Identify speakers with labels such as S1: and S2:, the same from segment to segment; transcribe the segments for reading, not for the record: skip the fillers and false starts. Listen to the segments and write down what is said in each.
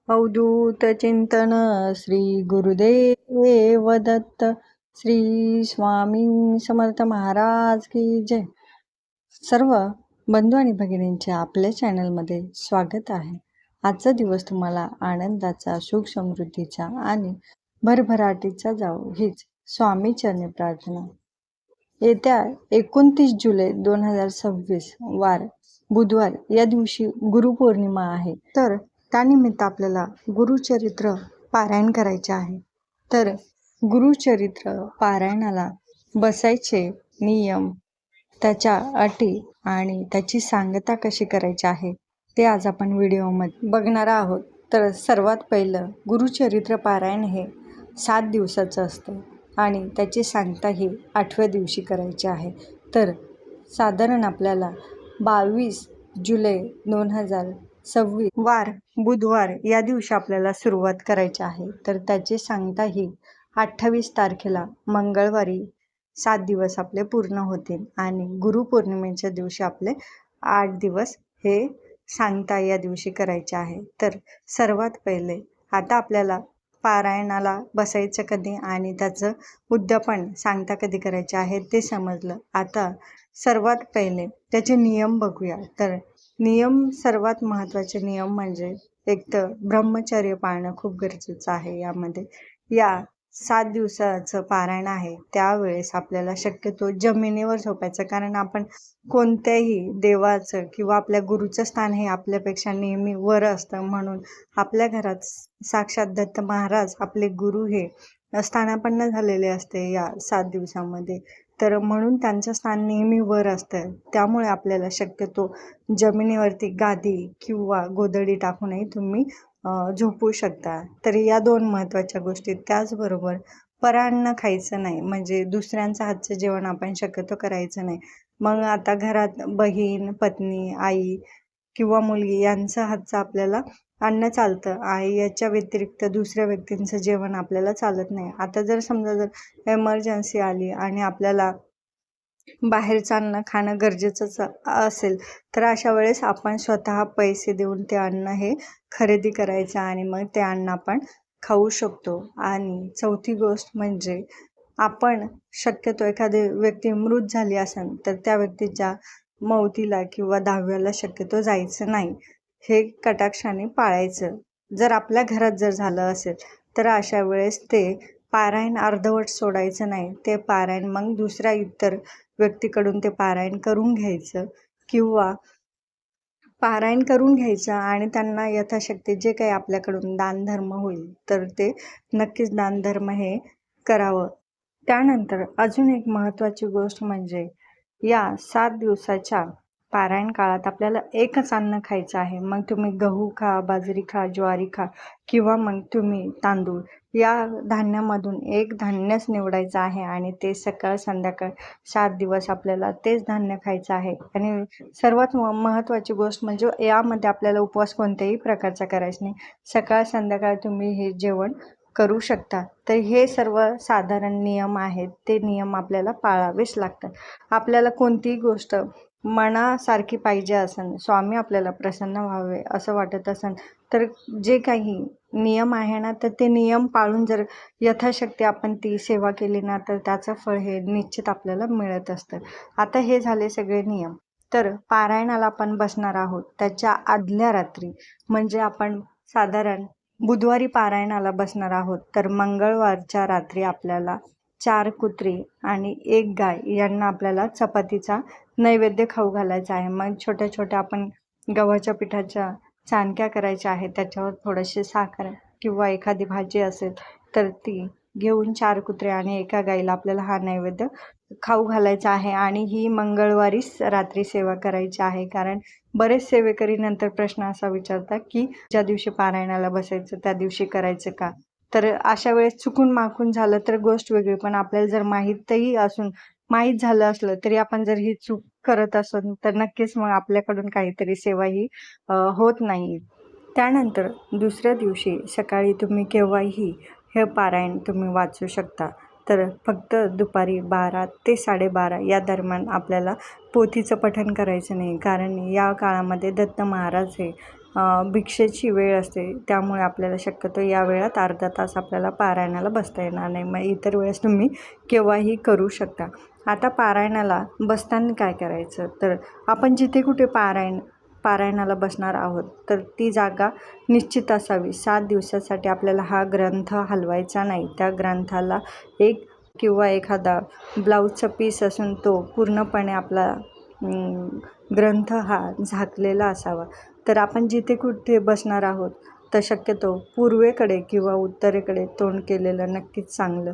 S1: अवधूत चिंतन श्री गुरुदेव दत्त श्री स्वामी समर्थ महाराज की जय. सर्व बंधू आणि भगिनींचे आपल्या चॅनलमध्ये स्वागत आहे. आजचा दिवस तुम्हाला आनंदाचा, सुख समृद्धीचा आणि भरभराटीचा जावो हीच स्वामी चरणी प्रार्थना. येत्या 29 जुलै 2026 वार बुधवार या दिवशी गुरुपौर्णिमा आहे. तर त्यानिमित्त आपल्याला गुरुचरित्र पारायण करायचे आहे. तर गुरुचरित्र पारायणाला बसायचे नियम, त्याच्या अटी आणि त्याची सांगता कशी करायची आहे ते आज आपण व्हिडिओमध्ये बघणार आहोत. तर सर्वात पहिलं गुरुचरित्र पारायण हे 7 दिवसाचं असतं आणि त्याची सांगता ही 8व्या दिवशी करायची आहे. तर साधारण आपल्याला 22 जुलै 2026 वार बुधवार या दिवशी आपल्याला सुरुवात करायची आहे. तर त्याची सांगता ही 28 तारखेला मंगळवारी 7 दिवस आपले पूर्ण होतील आणि गुरुपौर्णिमेच्या दिवशी आपले 8 दिवस हे सांगता या दिवशी करायचे आहे. तर सर्वात पहिले आता आपल्याला पारायणाला बसायचं कधी आणि त्याचं उद्यापन सांगता कधी करायचे आहे ते समजलं. आता सर्वात पहिले त्याचे नियम बघूया. तर नियम, सर्वात महत्त्वाचे नियम म्हणजे एक तर ब्रह्मचर्य पाळणं खूप गरजेचं आहे. यामध्ये या 7 दिवसाचं पारायण आहे त्यावेळेस आपल्याला शक्यतो जमिनीवर झोपायचं, कारण आपण कोणत्याही देवाचं किंवा आपल्या गुरुचं स्थान हे आपल्यापेक्षा नेहमी वर असतं. म्हणून आपल्या घरात साक्षात दत्त महाराज आपले गुरु हे स्थानापन्न झालेले असते या 7 दिवसामध्ये. तर म्हणून त्यांचं स्थान नेहमी वर असतं. त्यामुळे आपल्याला शक्यतो जमिनीवरती गादी किंवा गोधडी टाकूनही तुम्ही झोपू शकता. तर या 2 महत्त्वाच्या गोष्टी. त्याचबरोबर परान्न खायचं नाही, म्हणजे दुसऱ्यांचं हातचं जेवण आपण शक्यतो करायचं नाही. मग आता घरात बहीण, पत्नी, आई किंवा मुलगी यांचं हातचं आपल्याला अन्न चालतं आणि याच्या व्यतिरिक्त दुसऱ्या व्यक्तींचं जेवण आपल्याला चालत नाही. आता जर समजा जर एमर्जन्सी आली आणि आपल्याला बाहेरचं अन्न खाणं गरजेचंच असेल तर अशा वेळेस आपण स्वतः पैसे देऊन ते अन्न हे खरेदी करायचं आणि मग ते अन्न आपण खाऊ शकतो. आणि चौथी गोष्ट म्हणजे आपण शक्यतो एखादी व्यक्ती मृत झाली असेल तर त्या व्यक्तीच्या मौतीला किंवा दहाव्याला शक्यतो जायचं नाही. हे कटाक्षाने पाळायचं. जर आपल्या घरात जर झालं असेल तर अशा वेळेस ते पारायण अर्धवट सोडायचं नाही. ते पारायण मग दुसऱ्या इतर व्यक्तीकडून ते पारायण करून घ्यायचं किंवा पारायण करून घ्यायचं आणि त्यांना यथाशक्ती जे काही आपल्याकडून दानधर्म होईल तर ते नक्कीच दानधर्म हे करावं. त्यानंतर अजून एक महत्त्वाची गोष्ट म्हणजे या 7 दिवसाच्या पारायण काळात आपल्याला एकच अन्न खायचं आहे. मग तुम्ही गहू खा, बाजरी खा, ज्वारी खा किंवा मग तुम्ही तांदूळ, या धान्यामधून एक धान्यच निवडायचं आहे आणि ते सकाळ संध्याकाळ 7 दिवस आपल्याला तेच धान्य खायचं आहे. आणि सर्वात महत्त्वाची गोष्ट म्हणजे यामध्ये आपल्याला उपवास कोणत्याही प्रकारचा करायचा नाही. सकाळ संध्याकाळ तुम्ही हे जेवण करू शकता. तर हे सर्व साधारण नियम आहेत, ते नियम आपल्याला पाळावेच लागतात. आपल्याला कोणतीही गोष्ट मनासारखी पाहिजे असेल, स्वामी आपल्याला प्रसन्न व्हावे असं वाटत असेल तर जे काही नियम आहे ना, तर ते नियम पाळून जर यथाशक्ती आपण ती सेवा केली ना तर त्याचं फळ हे निश्चित आपल्याला मिळत असतं. आता हे झाले सगळे नियम. तर पारायणाला आपण बसणार आहोत त्याच्या आदल्या रात्री, म्हणजे आपण साधारण बुधवारी पारायणाला बसणार आहोत तर मंगळवारच्या रात्री आपल्याला 4 कुत्री आणि 1 गाय यांना आपल्याला चपातीचा नैवेद्य खाऊ घालायचा आहे. मग छोट्या छोट्या आपण गव्हाच्या पिठाच्या चाणक्या करायच्या आहेत, त्याच्यावर थोडीशी साखर किंवा एखादी भाजी असेल तर ती घेऊन 4 कुत्रे आणि 1 गाईला आपल्याला हा नैवेद्य खाऊ घालायचा आहे. आणि ही मंगळवारीच रात्री सेवा करायची आहे, कारण बरेच सेवेकरी नंतर प्रश्न असा विचारतात की ज्या दिवशी पारायणाला बसायचं त्या दिवशी करायचं का. तर अशा वेळेस चुकून माकून झालं तर गोष्ट वेगळी, पण आपल्याला जर माहीत झालं असलं तरी आपण जर ही चूक करत असू तर नक्कीच मग आपल्याकडून काहीतरी सेवा ही होत नाही. त्यानंतर दुसऱ्या दिवशी सकाळी तुम्ही केव्हाही हे पारायण तुम्ही वाचू शकता. तर फक्त दुपारी 12 ते 12:30 या दरम्यान आपल्याला पोथीचं पठण करायचं नाही, कारण या काळामध्ये दत्त महाराज हे भिक्षेची वेळ असते, त्यामुळे आपल्याला शक्यतो या वेळात अर्धा तास आपल्याला पारायणाला बसता येणार नाही. मग इतर वेळेस तुम्ही केव्हाही करू शकता. आता पारायणाला बसताना काय करायचं, तर आपण जिथे कुठे पारायणाला बसणार आहोत तर ती जागा निश्चित असावी. 7 दिवसासाठी आपल्याला हा ग्रंथ हलवायचा नाही. त्या ग्रंथाला एक किंवा एखादा ब्लाऊजचा पीस असून तो पूर्णपणे आपला ग्रंथ हा झाकलेला असावा. तर आपण जिथे कुठे बसणार आहोत तर शक्यतो पूर्वेकडे किंवा उत्तरेकडे तोंड केलेलं नक्कीच चांगलं.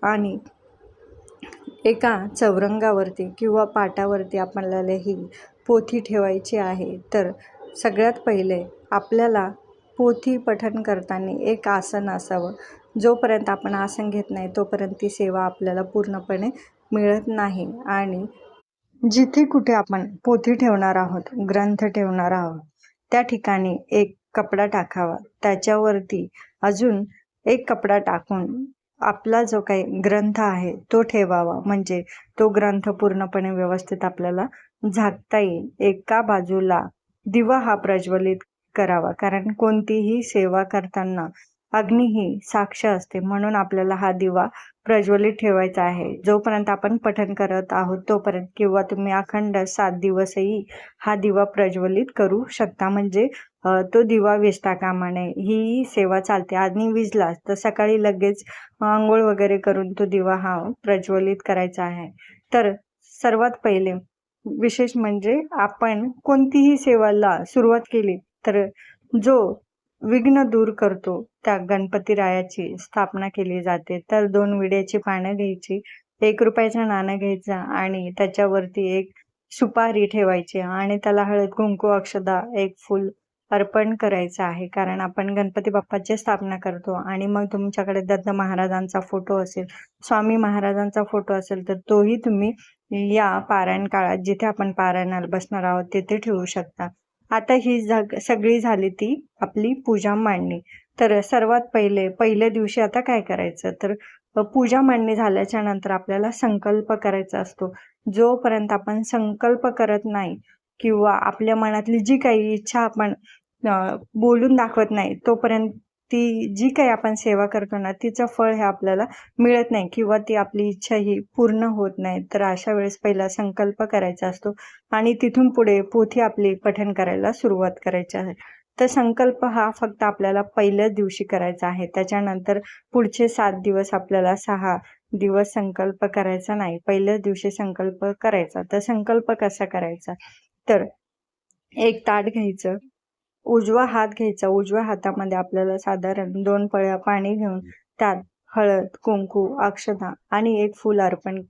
S1: आणि एका चौरंगावरती किंवा पाटावरती आपल्याला ही पोथी ठेवायची आहे. तर सगळ्यात पहिले आपल्याला पोथी पठण करताना एक आसन असावं. जोपर्यंत आपण आसन घेत नाही तोपर्यंत ती सेवा आपल्याला पूर्णपणे मिळत नाही. आणि जिथे कुठे आपण पोथी ठेवणार आहोत, ग्रंथ ठेवणार आहोत, त्या ठिकाणी एक कपडा टाकावा. त्याच्यावरती अजून एक कपडा टाकून आपला जो काही ग्रंथ आहे तो ठेवावा. म्हणजे तो ग्रंथ पूर्णपणे व्यवस्थित आपल्याला झाकता येईल. एका बाजूला दिवा हा प्रज्वलित करावा, कारण कोणतीही सेवा करताना अग्नी ही साक्ष असते, म्हणून आपल्याला हा दिवा प्रज्वलित ठेवायचा आहे. जोपर्यंत आपण पठण करत आहोत तोपर्यंत, किंवा तुम्ही अखंड 7 दिवसही हा दिवा प्रज्वलित करू शकता. म्हणजे तो दिवा विझता कामा नये, ही सेवा चालते. आणि विझला तर सकाळी लगेच आंघोळ वगैरे करून तो दिवा हा प्रज्वलित करायचा आहे. तर सर्वात पहिले विशेष म्हणजे आपण कोणतीही सेवाला सुरुवात केली तर जो विघ्न दूर करतो त्या गणपतीरायाची स्थापना केली जाते. तर 2 विड्याची पानं घ्यायची, 1 रुपयाचं नाणं घ्यायचं आणि त्याच्यावरती एक सुपारी ठेवायची आणि त्याला हळद, कुंकू, अक्षदा, एक फूल अर्पण करायचं आहे. कारण आपण गणपती बाप्पाची स्थापना करतो. आणि मग तुमच्याकडे दत्त महाराजांचा फोटो असेल, स्वामी महाराजांचा फोटो असेल तर तोही तुम्ही या पारायण काळात जिथे आपण पारायणाला बसणार आहोत तिथे ठेवू शकता. आता ही सगळी झाली ती आपली पूजा मांडणी. तर सर्वात पहिल्या दिवशी आता काय करायचं, तर पूजा मांडणी झाल्याच्या नंतर आपल्याला संकल्प करायचा असतो. जोपर्यंत आपण संकल्प करत नाही किंवा आपल्या मनातली जी काही इच्छा आपण बोलून दाखवत नाही तोपर्यंत ती जी काही आपण सेवा करतो ना तिचं फळ हे आपल्याला मिळत नाही किंवा ती आपली इच्छा ही पूर्ण होत नाही. तर अशा वेळेस पहिला संकल्प करायचा असतो आणि तिथून पुढे पोथी आपली पठण करायला सुरुवात करायची आहे. तर संकल्प हा फक्त आपल्याला पहिल्याच दिवशी करायचा आहे. त्याच्यानंतर पुढचे 7 दिवस आपल्याला 6 दिवस संकल्प करायचा नाही, पहिल्याच दिवशी संकल्प करायचा. तर संकल्प कसा करायचा, तर एक ताट घ्यायचं, उजवा हात घ्यायचा. उजव्या हातामध्ये आपल्याला साधारण 2 पळ्या पाणी घेऊन त्यात हळद, कुंकू, अक्षता आणि एक फूल अर्पण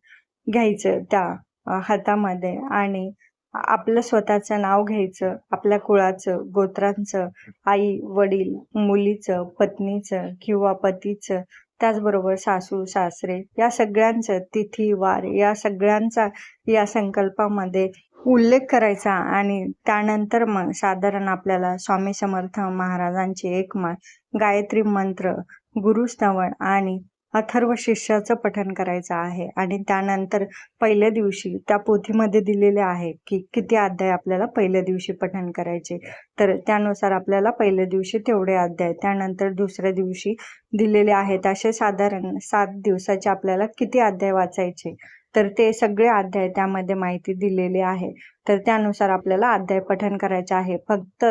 S1: घ्यायचं त्या हातामध्ये. आणि आपलं स्वतःचं नाव घ्यायचं, आपल्या कुळाचं, गोत्रांचं, आई, वडील, मुलीचं, पत्नीचं किंवा पतीचं, त्याचबरोबर सासू, सासरे या सगळ्यांचं, तिथी, वार या सगळ्यांचा या संकल्पामध्ये उल्लेख करायचा. आणि त्यानंतर मग साधारण आपल्याला स्वामी समर्थ महाराजांची एक माळ, गायत्री मंत्र, गुरुस्तवन आणि अथर्व शीर्षाचं पठण करायचं आहे. आणि त्यानंतर पहिल्या दिवशी त्या पोथीमध्ये दिलेले आहे की किती अध्याय आपल्याला पहिल्या दिवशी पठण करायचे. तर त्यानुसार आपल्याला पहिल्या दिवशी तेवढे अध्याय, त्यानंतर दुसऱ्या दिवशी दिलेले आहेत असे साधारण 7 दिवसाचे आपल्याला किती अध्याय वाचायचे, तर ते सगळे अध्याय त्यामध्ये माहिती दिलेली आहे. तर त्यानुसार आपल्याला अध्याय पठण करायचे आहे. फक्त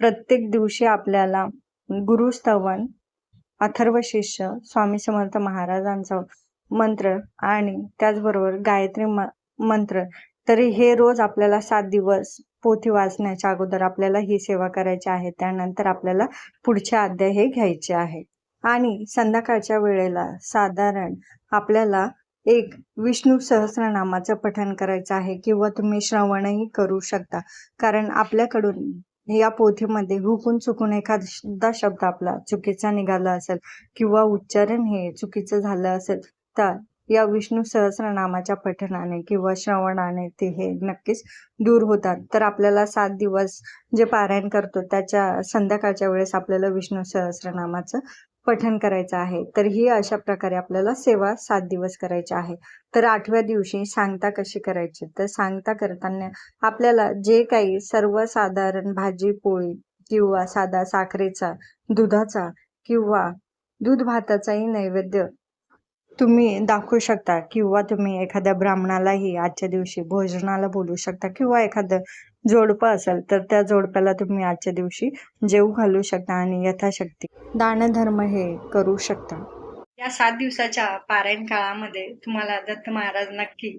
S1: प्रत्येक दिवशी आपल्याला गुरुस्तवन, अथर्व शीर्ष, स्वामी समर्थ महाराजांचा मंत्र आणि त्याचबरोबर गायत्री मंत्र, तरी हे रोज आपल्याला 7 दिवस पोथी वाचण्याच्या अगोदर आपल्याला ही सेवा करायची आहे. त्यानंतर आपल्याला पुढचे अध्याय हे घ्यायचे आहे. आणि संध्याकाळच्या वेळेला साधारण आपल्याला एक विष्णू सहस्रनामाचं पठण करायचं आहे किंवा तुम्ही श्रवणही करू शकता. कारण आपल्याकडून या पोथीमध्ये हुकून चुकून एखादा शब्द आपला चुकीचा निघाला असेल किंवा उच्चारण हे चुकीचं झालं असेल तर या विष्णू सहस्रनामाच्या पठणाने किंवा श्रवणाने ते हे नक्कीच दूर होतात. तर आपल्याला 7 दिवस जे पारायण करतो त्याच्या संध्याकाळच्या वेळेस आपल्याला विष्णू सहस्रनामाचं पठण करायचं आहे. तर ही अशा प्रकारे आपल्याला सेवा 7 दिवस करायची आहे. तर 8व्या दिवशी सांगता कशी करायची, तर सांगता करताना आपल्याला जे काही सर्वसाधारण भाजी पोळी किंवा साधा साखरेचा, दुधाचा किंवा दूध भाताचाही नैवेद्य तुम्ही दाखवू शकता किंवा तुम्ही एखाद्या ब्राह्मणालाही आजच्या दिवशी भोजनाला बोलवू शकता किंवा एखादं जोडपं असेल तर त्या जोडप्याला तुम्ही आजच्या दिवशी जेवू घालू शकता आणि यथाशक्ती दानधर्म हे करू शकता. या 7 दिवसाच्या पारायण काळामध्ये तुम्हाला दत्त महाराज नक्की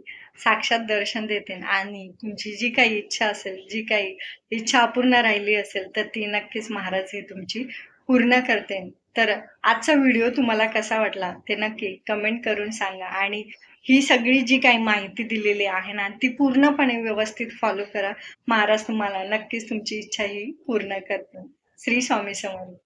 S1: साक्षात दर्शन देतील आणि तुमची जी काही इच्छा असेल, जी काही इच्छा अपूर्ण राहिली असेल, तर ती नक्कीच महाराज हे तुमची पूर्ण करतील. तर आजचा व्हिडिओ तुम्हाला कसा वाटला ते नक्की कमेंट करून सांगा आणि ही सगळी जी काही माहिती दिलेली आहे ना, ती पूर्णपणे व्यवस्थित फॉलो करा. महाराज तुम्हाला नक्कीच तुमची इच्छा ही पूर्ण करतील. श्री स्वामी समर्थ.